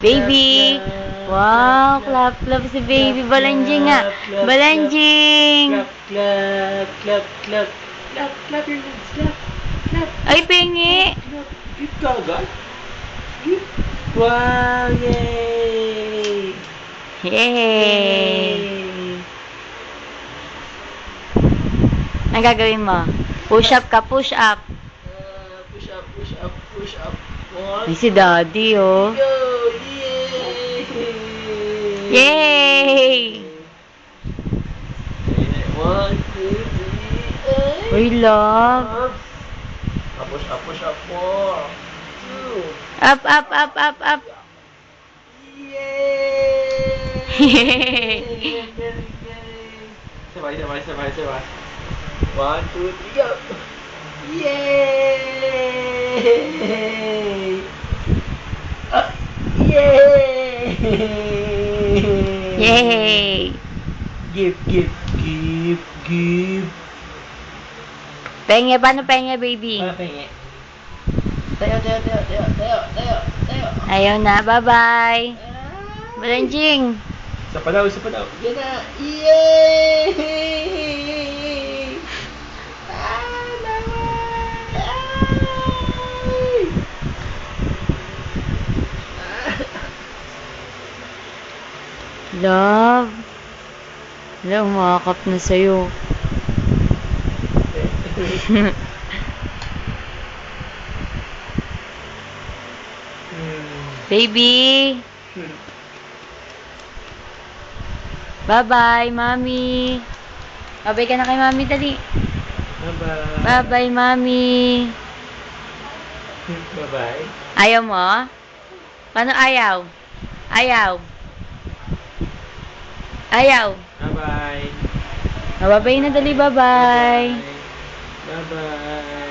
Baby! Wow, clap si baby. Balanjing nga. Balanjing! Clap, clap, clap, clap, clap your hands, clap, clap, Ay, pingi! clap. Gift ka agad? Gift? Wow, yay! Yay! Ang gagawin mo? Push up ka, push up. Push up, push up, push up. Ay, si daddy, oh. Go! Yay! Yay! 1, 2, 3, Uy, love. Push up, push up. 4, 2. Up, up, up, up, up. Yay! Sabay, sabay, sabay, sabay. 1, 2, 3, go! Yay! Yay! Yay! Give, give, give, give. Penge, paano penge, baby? Ano pengi? Tayo, tayo, tayo, tayo, tayo, tayo, tayo. Ayaw na, bye-bye. Balanjing. Isa pa daw, isa pa daw. Yan na. Yay! Naman! Ay! Love. Wala, umakap na sa'yo. Baby. Bye-bye, mami. Bye-bye ka na kay mami, dali. Bye-bye. Bye-bye, mami. Bye-bye. Ayaw mo? Paano ayaw? Ayaw. Ayaw. Bye-bye. Bye-bye na, dali, bye-bye. Bye-bye.